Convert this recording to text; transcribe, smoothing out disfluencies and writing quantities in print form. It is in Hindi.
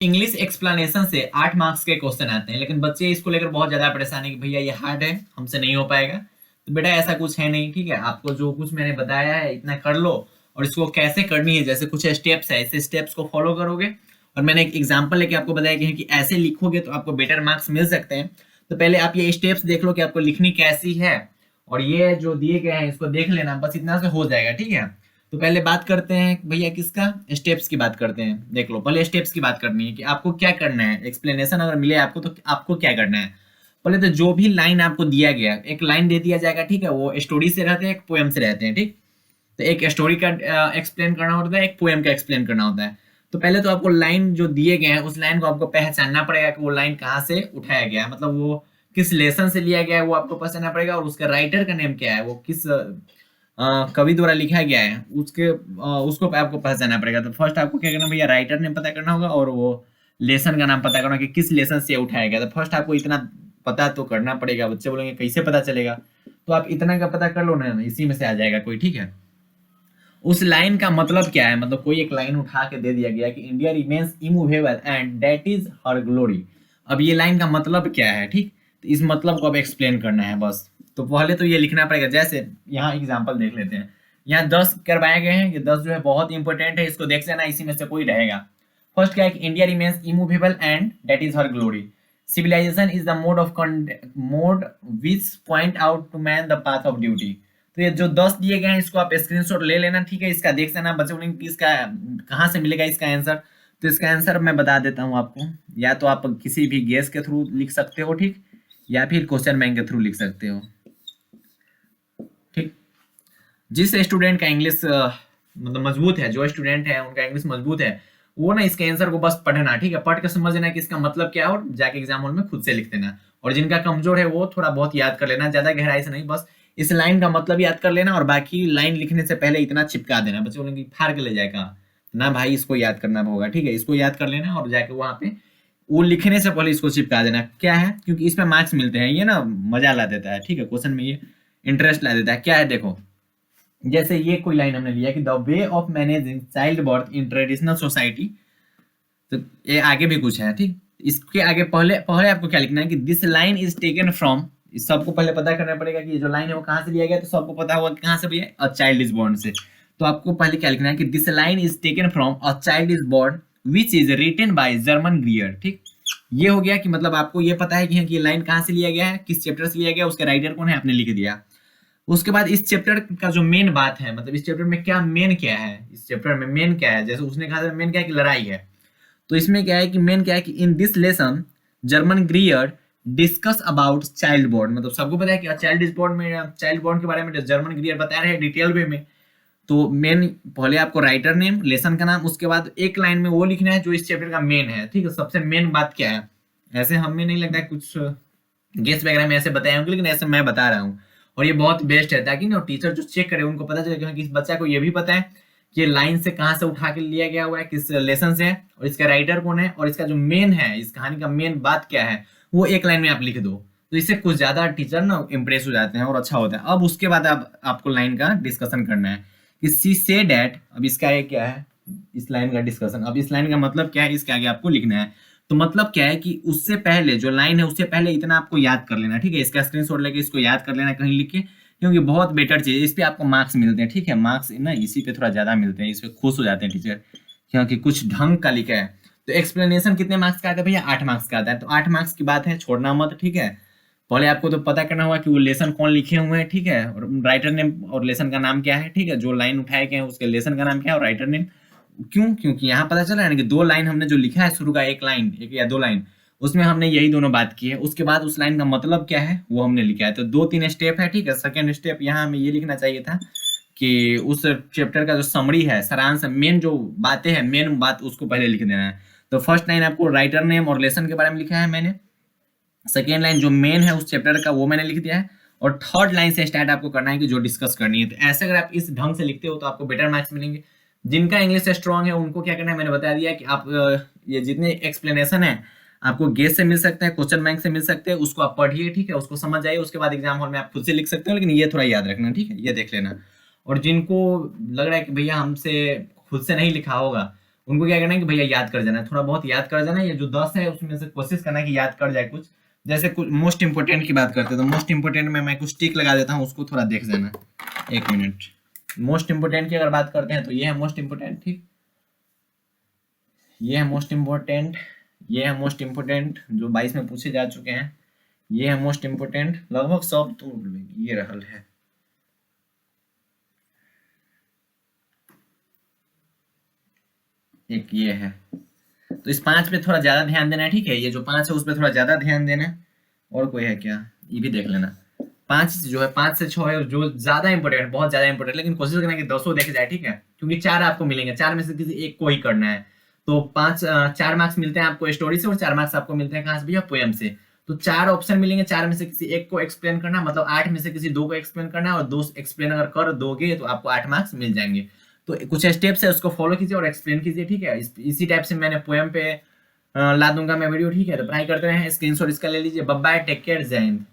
इंग्लिश एक्सप्लेनेशन से 8 मार्क्स के क्वेश्चन आते हैं, लेकिन बच्चे इसको लेकर बहुत ज्यादा परेशान है कि भैया ये हार्ड है, हमसे नहीं हो पाएगा। तो बेटा ऐसा कुछ है नहीं, ठीक है। आपको जो कुछ मैंने बताया है इतना कर लो, और इसको कैसे करनी है, जैसे कुछ स्टेप्स है, ऐसे स्टेप्स को फॉलो करोगे। और मैंने एक एग्जांपल लेके आपको बताया कि ऐसे लिखोगे तो आपको बेटर मार्क्स मिल सकते हैं। तो पहले आप ये स्टेप्स देख लो कि आपको लिखनी कैसी है, और ये जो दिए गए हैं इसको देख लेना, बस इतना से हो जाएगा, ठीक है। तो पहले बात करते हैं भैया किसका, स्टेप्स की बात करते हैं। देख लो, पहले स्टेप्स की बात करनी है कि आपको क्या करना है। एक्सप्लेनेशन अगर मिले आपको तो आपको क्या करना है। पहले तो जो भी लाइन आपको दिया गया, एक लाइन दे दिया जाएगा, ठीक है। वो स्टोरी से रहते हैं, एक पोएम से रहते हैं, ठीक। तो एक स्टोरी का एक्सप्लेन करना होता है, एक पोएम का एक्सप्लेन करना होता है। तो पहले तो आपको लाइन जो दिए गए हैं उस लाइन को आपको पहचानना पड़ेगा कि वो लाइन कहाँ से उठाया गया है, मतलब वो किस लेसन से लिया गया है वो आपको पहचानना पड़ेगा। और उसका राइटर का नेम क्या है, वो किस कवि द्वारा लिखा गया है, उसको आपको पहचानना पड़ेगा। तो फर्स्ट आपको क्या करना भैया, राइटर नेम पता करना होगा, और वो लेसन का नाम पता करना कि किस लेसन से उठाया गया। तो फर्स्ट आपको इतना पता तो करना पड़ेगा। बच्चे बोलेंगे कैसे पता चलेगा, तो आप इतना का पता कर लो ना, इसी में से आ जाएगा कोई, ठीक है। उस लाइन का मतलब क्या है, मतलब कोई एक लाइन उठा के दे दिया गया कि India remains immovable and that is her glory. अब ये लाइन का मतलब क्या है, ठीक। तो इस मतलब को अब एक्सप्लेन करना है बस। तो पहले तो ये लिखना पड़ेगा, जैसे यहाँ एग्जांपल देख लेते हैं। यहाँ 10 करवाए गए हैं, ये 10 जो है बहुत इंपॉर्टेंट है, इसको देख लेना, इसी में से कोई रहेगा। फर्स्ट क्या है कि India remains immovable and that is her glory. Civilization is the mode which point out to man the path of duty. तो ये जो 10 दिए गए हैं इसको आप स्क्रीनशॉट ले लेना, ठीक है। इसका देख लेना, बच्चे बोलेंगे कि इसका कहाँ से मिलेगा इसका आंसर। तो इसका आंसर मैं बता देता हूँ आपको। या तो आप किसी भी गेस के थ्रू लिख सकते हो, ठीक, या फिर क्वेश्चन बैंक के थ्रू लिख सकते हो, ठीक। जिस स्टूडेंट का इंग्लिश मतलब मजबूत है, जो स्टूडेंट है उनका इंग्लिश मजबूत है, वो ना इसके आंसर को बस पढ़ना, ठीक है। पढ़ के समझना कि इसका मतलब क्या है, और जाके एग्जाम हॉल में खुद से लिख देना। और जिनका कमजोर है वो थोड़ा बहुत याद कर लेना, ज्यादा गहराई से नहीं, बस इस लाइन का मतलब याद कर लेना, और बाकी लाइन लिखने से पहले इतना चिपका देना। बच्चे बोलेंगे फाड़ के ले जाएगा ना भाई, इसको याद करना होगा, ठीक है। इसको याद कर लेना, और जाके वहां पे वो लिखने से पहले इसको चिपका देना। क्या है, क्योंकि इसमें मार्क्स मिलते हैं, ये ना मजा ला देता है, ठीक है। क्वेश्चन में ये इंटरेस्ट ला देता है। क्या है देखो, जैसे ये कोई लाइन हमने लिया कि the way of managing child birth in traditional society. तो ये आगे भी कुछ है, ठीक। इसके आगे पहले पहले आपको क्या लिखना है कि this line is taken from. इस सबको पहले पता करना पड़ेगा कि ये जो लाइन है वो कहाँ से लिया गया। तो सबको पता होगा कि कहाँ से भैया, अ चाइल्ड इज बोर्न से। तो आपको पहले क्या लिखना है कि this line is taken from a child is born which is written by Germaine Greer, ठीक। ये हो गया कि मतलब आपको ये पता है कि ये लाइन कहाँ से लिया गया है, किस चैप्टर से लिया गया, उसका राइटर कौन है, आपने लिख दिया। उसके बाद इस चैप्टर का जो मेन बात है, मतलब इस चैप्टर में क्या मेन क्या है, इस चैप्टर में मेन क्या है, जैसे उसने कहा था मेन क्या है कि लड़ाई है। तो इसमें क्या है कि मेन क्या है कि in this lesson German ग्रियर discuss about child born. मतलब सबको पता है कि चाइल्ड इज बॉर्न में, चाइल्ड बॉर्न के बारे में जर्मन ग्रियर बता रहे हैं डिटेल वे में। तो मेन पहले आपको राइटर नेम, लेसन का नाम, उसके बाद एक लाइन में वो लिखना है जो इस चैप्टर का मेन है, ठीक है। सबसे मेन बात क्या है, ऐसे हमें नहीं लगता है कुछ गेस वगैरह में ऐसे बताए होंगे, लेकिन ऐसे मैं बता रहा हूँ। और ये बहुत बेस्ट है, ताकि ना टीचर जो चेक करे उनको पता चले कि इस बच्चा को ये भी पता है कि लाइन से कहाँ से उठा के लिया गया हुआ है, किस लेसन से है, और इसका राइटर कौन है, और इसका जो मेन है, इस कहानी का मेन बात क्या है, वो एक लाइन में आप लिख दो। तो इससे कुछ ज्यादा टीचर ना इम्प्रेस हो जाते हैं और अच्छा होता है। अब उसके बाद आपको लाइन का डिस्कशन करना है कि सी से डैट। अब इसका ये क्या है, इस लाइन का डिस्कशन। अब इस लाइन का मतलब क्या है, इसके आगे आपको लिखना है। तो मतलब क्या है कि उससे पहले जो लाइन है उससे पहले इतना आपको याद कर लेना, ठीक है। इसका स्क्रीनशॉट लेके इसको याद कर लेना कहीं लिख के, क्योंकि बहुत बेटर चीज है, इस पे आपको मार्क्स मिलते हैं, ठीक है। मार्क्स ना इसी पे थोड़ा ज्यादा मिलते हैं, इस पे खुश हो जाते हैं टीचर, क्योंकि कुछ ढंग का लिखा है। तो एक्सप्लेनेशन कितने मार्क्स का आता है भैया, 8 मार्क्स का आता है। तो 8 मार्क्स की बात है, छोड़ना मत, ठीक है। पहले आपको तो पता करना होगा कि वो लेसन कौन लिखे हुए हैं, ठीक है, और राइटर नेम और लेसन का नाम क्या है, ठीक है। जो लाइन उठाए गए हैं उसके लेसन का नाम क्या है और राइटर नेम। क्यों, क्योंकि यहाँ पता चला है ना कि 2 लाइन हमने जो लिखा है, शुरू का एक लाइन, एक या 2 लाइन, उसमें हमने यही दोनों बात की है। उसके बाद उस लाइन का मतलब क्या है वो हमने लिखा है। तो 2-3 स्टेप है, ठीक है। सेकेंड स्टेप यहाँ हमें ये लिखना चाहिए था कि उस चैप्टर का जो समरी है, सारांश, मेन जो बातें हैं, मेन बात उसको पहले लिख देना है। तो फर्स्ट लाइन आपको राइटर नेम और लेसन के बारे में लिखा है मैंने। सेकेंड लाइन जो मेन है उस चैप्टर का वो मैंने लिख दिया है। और थर्ड लाइन से स्टार्ट आपको करना है कि जो डिस्कस करनी है। तो ऐसे अगर आप इस ढंग से लिखते हो तो आपको बेटर मार्क्स मिलेंगे। जिनका इंग्लिश स्ट्रांग है उनको क्या करना है मैंने बता दिया कि आप ये जितने एक्सप्लेनेशन है आपको गेस से मिल सकते हैं, क्वेश्चन बैंक से मिल सकते हैं, उसको आप पढ़िए, ठीक है, उसको समझ जाइए। उसके बाद एग्जाम हॉल में आप खुद से लिख सकते हो, लेकिन ये थोड़ा याद रखना, ठीक है, ये देख लेना। और जिनको लग रहा है कि भैया हमसे खुद से नहीं लिखा होगा, उनको क्या करना है कि भैया याद कर जाना है, थोड़ा बहुत याद कर जाना है। ये जो 10 है उसमें से कोशिश करना है कि याद कर जाए कुछ। जैसे कुछ मोस्ट इंपोर्टेंट की बात करते हैं तो मोस्ट इंपोर्टेंट में मैं कुछ टिक लगा देता हूँ, उसको थोड़ा देख जाना। 1 मिनट। मोस्ट इंपोर्टेंट की अगर बात करते हैं तो ये है मोस्ट इंपोर्टेंट, ठीक। ये है मोस्ट इंपोर्टेंट, ये है मोस्ट इंपोर्टेंट जो 22 में पूछे जा चुके हैं। ये है मोस्ट इंपोर्टेंट, लगभग सब तो ये रहल है। एक ये है, तो इस 5 पे थोड़ा ज्यादा ध्यान देना है, ठीक है। ये जो 5 है उस पर थोड़ा ज्यादा ध्यान देना है। और कोई है क्या, ये भी देख लेना। 5 जो है, 5 से 6 है जो ज्यादा इंपोर्टेंट है, बहुत ज्यादा इंपोर्टेंट, लेकिन कोशिश करना है कि 10 देखे जाए, ठीक है। क्योंकि 4 आपको मिलेंगे, 4 में से किसी एक को ही करना है। तो 4 मार्क्स मिलते हैं आपको स्टोरी से और 4 मार्क्स आपको मिलते हैं कहाँ से भैया, पोएम से। तो 4 ऑप्शन मिलेंगे, 4 में से किसी एक को एक्सप्लेन करना, मतलब 8 में से किसी 2 को एक्सप्लेन करना है, और 2 एक्सप्लेन अगर कर दोगे तो आपको 8 मार्क्स मिल जाएंगे। तो कुछ स्टेप्स है उसको फॉलो कीजिए और एक्सप्लेन कीजिए, ठीक है। इसी टाइप से मैंने पोएम पे ला दूंगा मैं वीडियो, ठीक है। तो पढ़ाई करते रहें, स्क्रीनशॉट इसका ले लीजिए। बाय बाय, टेक केयर, जय हिंद।